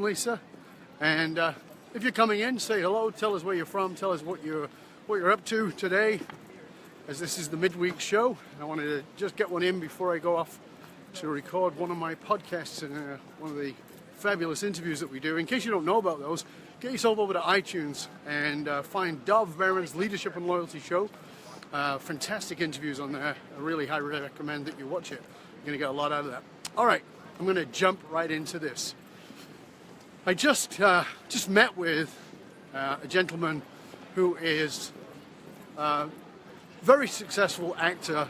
Lisa, and if you're coming in, say hello, tell us where you're from, tell us what you're up to today, as this is the midweek show. I wanted to just get one in before I go off to record one of my podcasts and one of the fabulous interviews that we do. In case you don't know about those, get yourself over to iTunes and find Dov Baron's Leadership and Loyalty Show. Fantastic interviews on there. I really highly recommend that you watch it. You're going to get a lot out of that. All right, I'm going to jump right into this. I just met with a gentleman who is a very successful actor,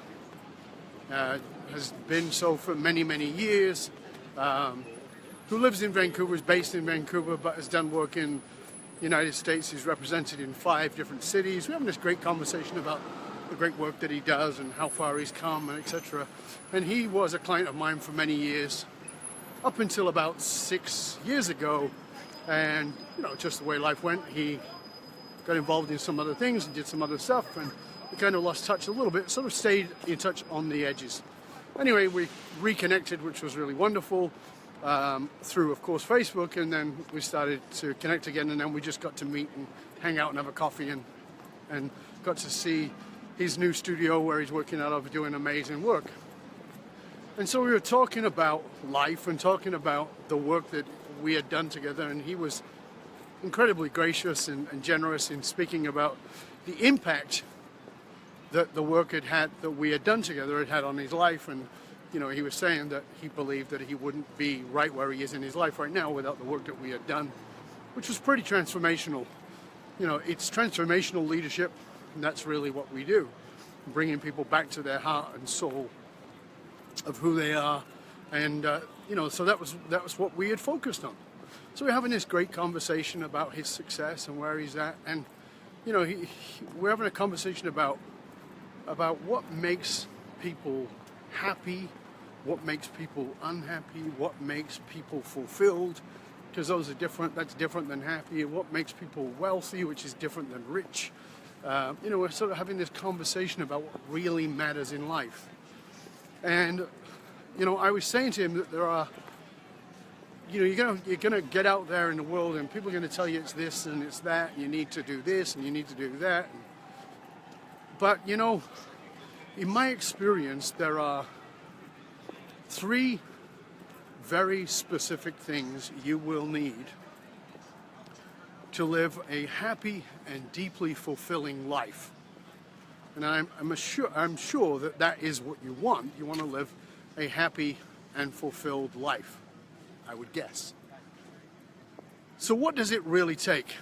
has been so for many, many years, who lives in Vancouver, is based in Vancouver, but has done work in the United States. He's represented in 5 different cities. We're having this great conversation about the great work that he does and how far he's come, and etc. And he was a client of mine for many years, up until about 6 years ago, and just the way life went, he got involved in some other things and did some other stuff, and we kind of lost touch a little bit, sort of stayed in touch on the edges. Anyway, we reconnected, which was really wonderful, through, of course, Facebook, and then we started to connect again, and then we just got to meet and hang out and have a coffee, and got to see his new studio where he's working out of, doing amazing work. And so we were talking about life and talking about the work that we had done together, and he was incredibly gracious and generous in speaking about the impact that the work that we had done together had had on his life. And he was saying that he believed that he wouldn't be right where he is in his life right now without the work that we had done, which was pretty transformational. It's transformational leadership, and that's really what we do, bringing people back to their heart and soul of who they are, and so that was what we had focused on. So we're having this great conversation about his success and where he's at, and we're having a conversation about what makes people happy, what makes people unhappy, what makes people fulfilled, because those are different. That's different than happy. And what makes people wealthy, which is different than rich. We're sort of having this conversation about what really matters in life. And, I was saying to him that there are, you're gonna get out there in the world and people are gonna tell you it's this and it's that, and you need to do this and you need to do that. But, in my experience, there are 3 very specific things you will need to live a happy and deeply fulfilling life. And I'm sure that is what you want. You want to live a happy and fulfilled life, I would guess. So what does it really take?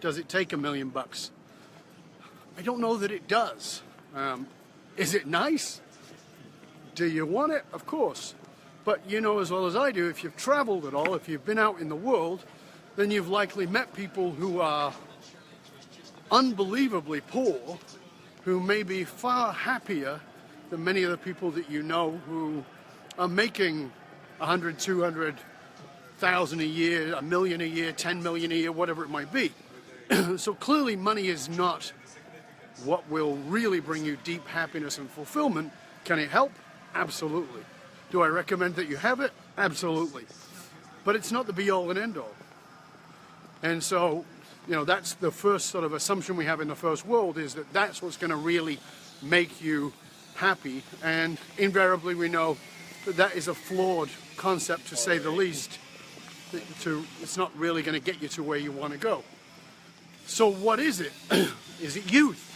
Does it take $1 million? I don't know that it does. Is it nice? Do you want it? Of course. But as well as I do, if you've traveled at all, if you've been out in the world, then you've likely met people who are unbelievably poor, who may be far happier than many of the people that you know who are making 100, 200,000 a year, $1 million a year, 10 million a year, whatever it might be. So clearly money is not what will really bring you deep happiness and fulfillment. Can it help? Absolutely. Do I recommend that you have it? Absolutely. But it's not the be-all and end-all. And so, that's the first sort of assumption we have in the first world, is that that's what's going to really make you happy. And invariably we know that is a flawed concept, to say the least. It's not really going to get you to where you want to go. So what is it? Is it youth?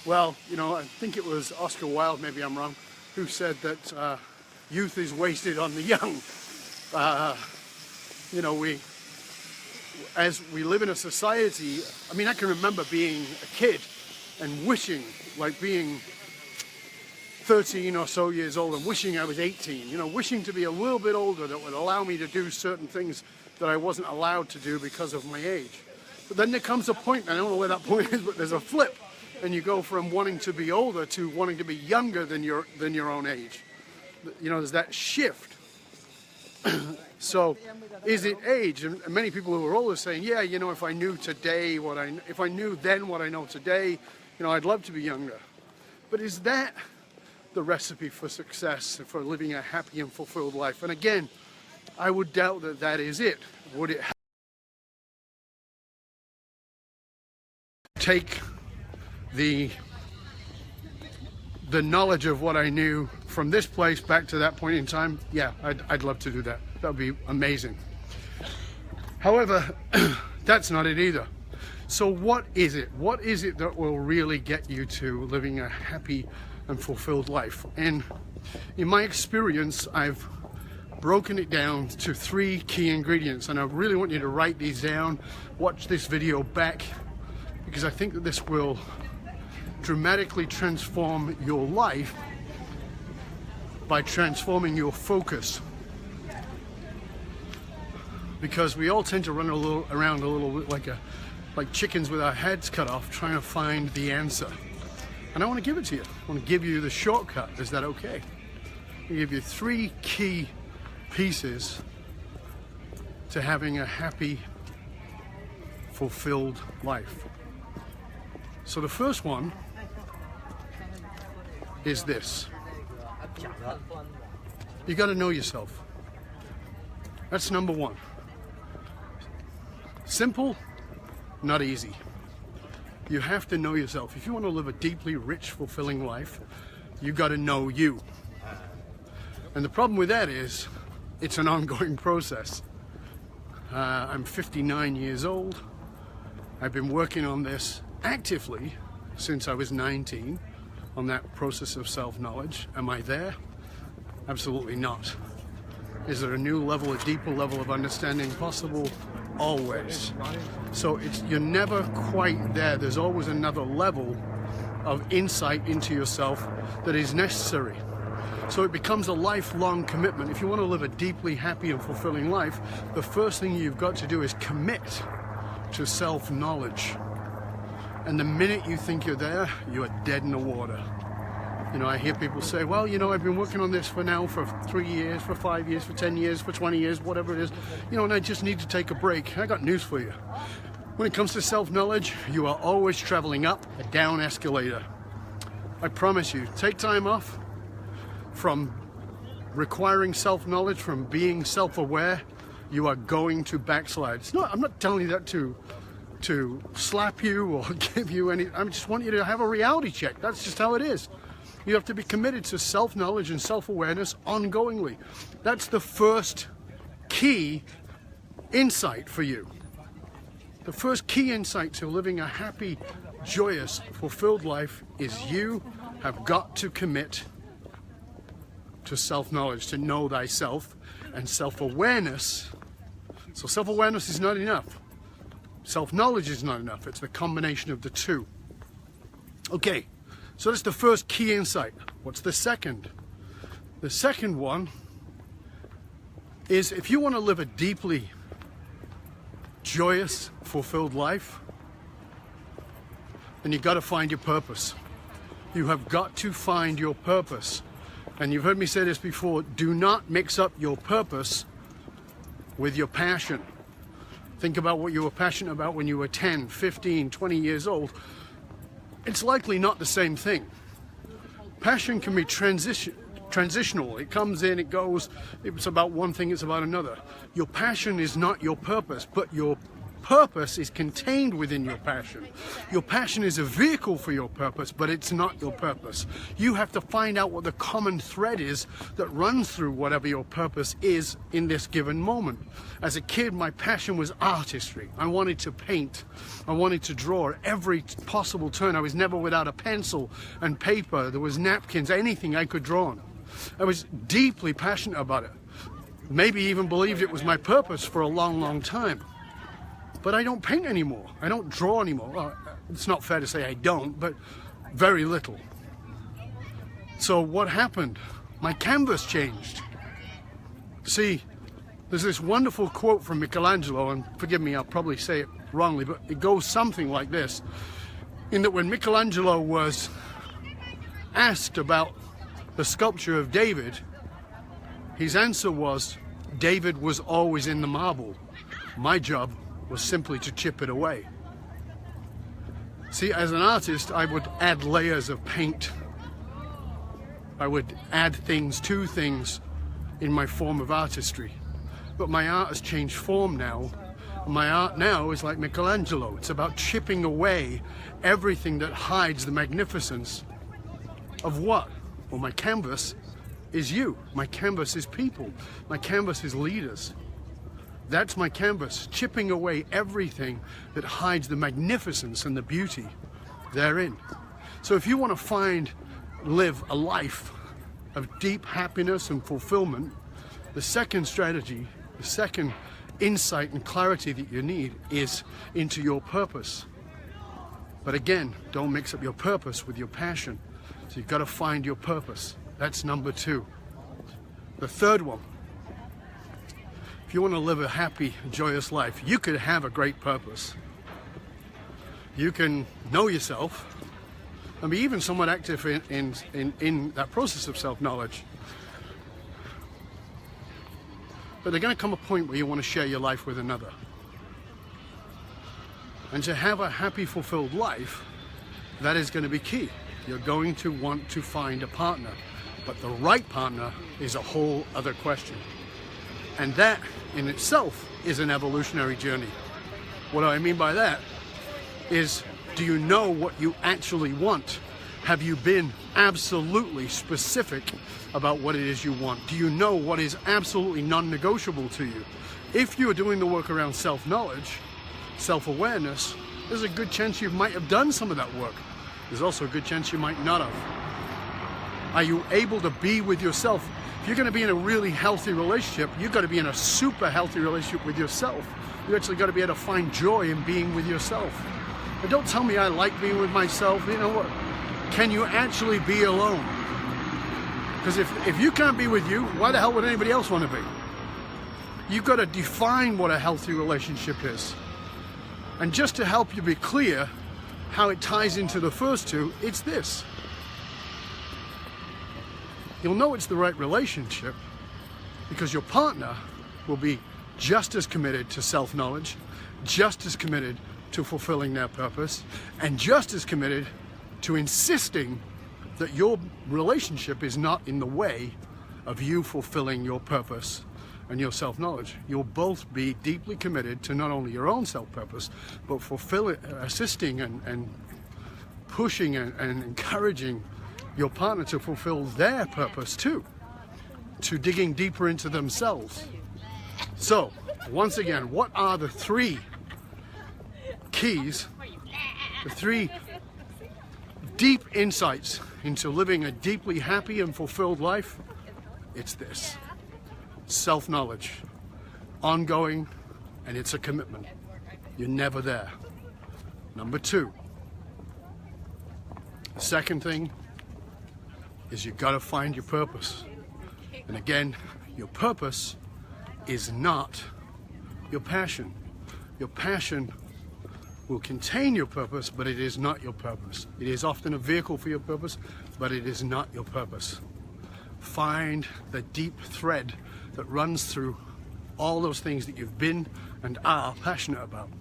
Well, I think it was Oscar Wilde, maybe I'm wrong, who said that youth is wasted on the young. As we live in a society, I can remember being a kid and wishing, like being 13 or so years old and wishing I was 18, wishing to be a little bit older that would allow me to do certain things that I wasn't allowed to do because of my age. But then there comes a point, I don't know where that point is, but there's a flip, and you go from wanting to be older to wanting to be younger than your own age. There's that shift. So, is it age? And many people who are older are saying, yeah, if I knew today if I knew then what I know today, I'd love to be younger. But is that the recipe for success, for living a happy and fulfilled life? And again, I would doubt that that is it. Would it take the knowledge of what I knew from this place back to that point in time? Yeah, I'd love to do that. That would be amazing. However, that's not it either. So what is it? What is it that will really get you to living a happy and fulfilled life? And in my experience, I've broken it down to 3 key ingredients, and I really want you to write these down, watch this video back, because I think that this will dramatically transform your life by transforming your focus. Because we all tend to run around a little bit like chickens with our heads cut off, trying to find the answer. And I want to give it to you. I want to give you the shortcut. Is that okay? I give you 3 key pieces to having a happy, fulfilled life. So the first one is this. You got to know yourself. That's number 1. Simple, not easy. You have to know yourself. If you want to live a deeply rich, fulfilling life, you got to know you. And the problem with that is it's an ongoing process. I'm 59 years old. I've been working on this actively since I was 19, on that process of self-knowledge. Am I there? Absolutely not. Is there a new level, a deeper level of understanding possible? Always. So you're never quite there. There's always another level of insight into yourself that is necessary. So it becomes a lifelong commitment. If you want to live a deeply happy and fulfilling life, the first thing you've got to do is commit to self-knowledge. And the minute you think you're there, you are dead in the water. You know, I hear people say, well, you know, I've been working on this for 3 years, for 5 years, for 10 years, for 20 years, whatever it is, you know, and I just need to take a break. I got news for you. When it comes to self-knowledge, you are always traveling up a down escalator. I promise you, take time off from requiring self-knowledge, from being self-aware, you are going to backslide. I'm not telling you that to slap you or give you any, I just want you to have a reality check. That's just how it is. You have to be committed to self-knowledge and self-awareness ongoingly. That's the first key insight for you. The first key insight to living a happy, joyous, fulfilled life is you have got to commit to self-knowledge, to know thyself, and self-awareness. So self-awareness is not enough. Self-knowledge is not enough. It's the combination of the two. Okay, so that's the first key insight. What's the second? The second one is, if you want to live a deeply joyous, fulfilled life, then you've got to find your purpose. You have got to find your purpose. And you've heard me say this before, do not mix up your purpose with your passion. Think about what you were passionate about when you were 10, 15, 20 years old. It's likely not the same thing. Passion can be transitional. It comes in, it goes, it's about one thing, it's about another. Your passion is not your purpose, but your purpose is contained within your passion. Your passion is a vehicle for your purpose, but it's not your purpose. You have to find out what the common thread is that runs through whatever your purpose is in this given moment. As a kid, my passion was artistry. I wanted to paint. I wanted to draw every possible turn. I was never without a pencil and paper. There was napkins, anything I could draw on. I was deeply passionate about it. Maybe even believed it was my purpose for a long, long time. But I don't paint anymore. I don't draw anymore. Well, it's not fair to say I don't, but very little. So what happened? My canvas changed. See, there's this wonderful quote from Michelangelo, and forgive me, I'll probably say it wrongly, but it goes something like this, in that when Michelangelo was asked about the sculpture of David, his answer was, David was always in the marble. My job was simply to chip it away. See, as an artist, I would add layers of paint. I would add things to things in my form of artistry. but my art has changed form now. My art now is like Michelangelo. It's about chipping away everything that hides the magnificence of what? Well, my canvas is you. My canvas is people. My canvas is leaders. That's my canvas, chipping away everything that hides the magnificence and the beauty therein. So if you want to live a life of deep happiness and fulfillment, the second strategy, the second insight and clarity that you need is into your purpose. But again, don't mix up your purpose with your passion. So you've got to find your purpose. That's number 2. The third one, if you want to live a happy, joyous life, you could have a great purpose. You can know yourself and be even somewhat active in that process of self-knowledge. But there's going to come a point where you want to share your life with another. And to have a happy, fulfilled life, that is going to be key. You're going to want to find a partner. But the right partner is a whole other question. And that in itself is an evolutionary journey. What I mean by that is, do you know what you actually want? Have you been absolutely specific about what it is you want? Do you know what is absolutely non-negotiable to you? If you're doing the work around self-knowledge, self-awareness, there's a good chance you might have done some of that work. There's also a good chance you might not have. Are you able to be with yourself? If you're going to be in a really healthy relationship, you've got to be in a super healthy relationship with yourself. You actually got to be able to find joy in being with yourself. But don't tell me I like being with myself. You know what? Can you actually be alone? Because if you can't be with you, why the hell would anybody else want to be? You've got to define what a healthy relationship is. And just to help you be clear how it ties into the first two, it's this. You'll know it's the right relationship because your partner will be just as committed to self-knowledge, just as committed to fulfilling their purpose, and just as committed to insisting that your relationship is not in the way of you fulfilling your purpose and your self-knowledge. You'll both be deeply committed to not only your own self-purpose, but assisting and pushing and encouraging your partner to fulfill their purpose too, to digging deeper into themselves. So, once again, what are the 3 keys, the 3 deep insights into living a deeply happy and fulfilled life? It's this: self-knowledge, ongoing, and it's a commitment. You're never there. Number 2, the second thing is you've got to find your purpose. And again, your purpose is not your passion. Your passion will contain your purpose, but it is not your purpose. It is often a vehicle for your purpose, but it is not your purpose. Find the deep thread that runs through all those things that you've been and are passionate about.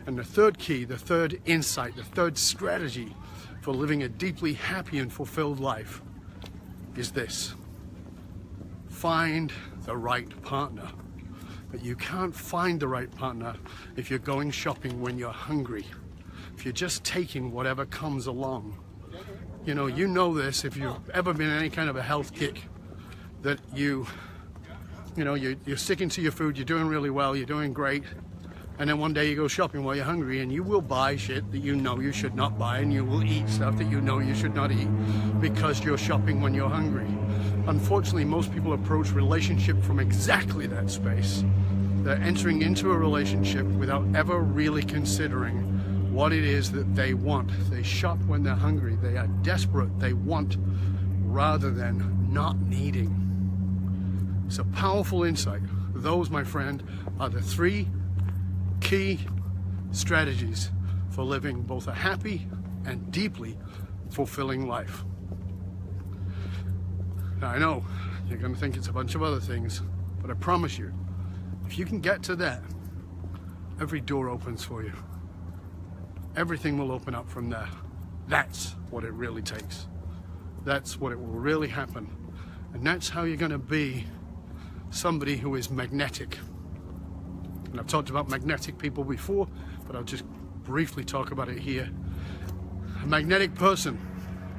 And the third key, the third insight, the third strategy for living a deeply happy and fulfilled life is this: find the right partner. But you can't find the right partner if you're going shopping when you're hungry, if you're just taking whatever comes along. You know this if you've ever been in any kind of a health kick, that you're sticking to your food, you're doing really well, you're doing great, and then one day you go shopping while you're hungry and you will buy shit that you know you should not buy, and you will eat stuff that you know you should not eat because you're shopping when you're hungry. Unfortunately, most people approach relationship from exactly that space. They're entering into a relationship without ever really considering what it is that they want. They shop when they're hungry. They are desperate. They want rather than not needing. It's a powerful insight. Those, my friend, are the 3 key strategies for living both a happy and deeply fulfilling life. Now, I know you're going to think it's a bunch of other things, but I promise you, if you can get to that, every door opens for you. Everything will open up from there. That's what it really takes. That's what it will really happen. And that's how you're going to be somebody who is magnetic. And I've talked about magnetic people before, but I'll just briefly talk about it here. A magnetic person,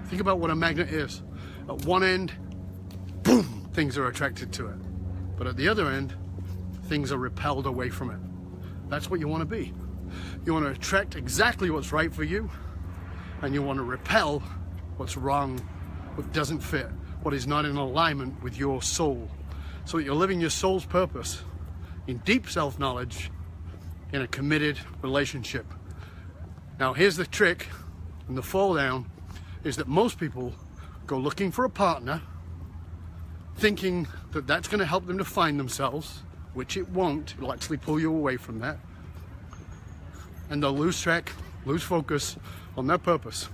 think about what a magnet is. At one end, boom, things are attracted to it. But at the other end, things are repelled away from it. That's what you want to be. You want to attract exactly what's right for you, and you want to repel what's wrong, what doesn't fit, what is not in alignment with your soul. So that you're living your soul's purpose in deep self-knowledge in a committed relationship. Now here's the trick, and the fall down is that most people go looking for a partner thinking that that's going to help them to find themselves, which it won't. It'll actually pull you away from that, and they'll lose track, lose focus on their purpose.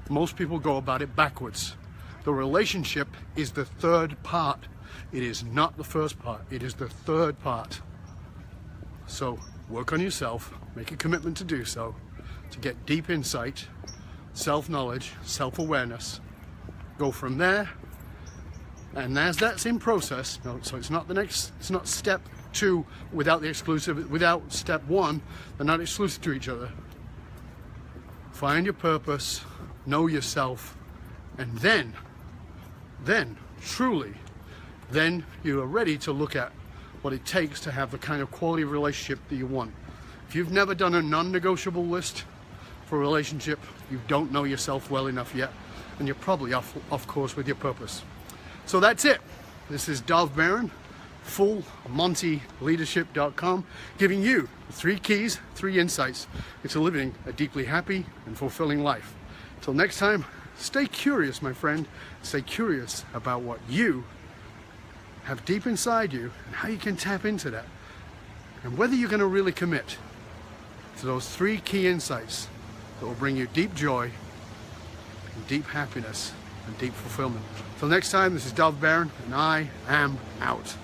Most people go about it backwards. The relationship is the third part. It is not the first part, it is the third part. So work on yourself, make a commitment to do so, to get deep insight, self-knowledge, self-awareness. Go from there, and as that's in process, so it's not the next, it's not step 2 without the exclusive, without step 1, they're not exclusive to each other. Find your purpose, know yourself, and then truly, then you are ready to look at what it takes to have the kind of quality of relationship that you want. If you've never done a non-negotiable list for a relationship, you don't know yourself well enough yet, and you're probably off course with your purpose. So that's it. This is Dov Baron, fullmontyleadership.com, giving you 3 keys, 3 insights into living a deeply happy and fulfilling life. Till next time, stay curious, my friend. Stay curious about what you have deep inside you and how you can tap into that, and whether you're going to really commit to those 3 key insights that will bring you deep joy and deep happiness and deep fulfillment. Till next time, this is Dov Baron, and I am out.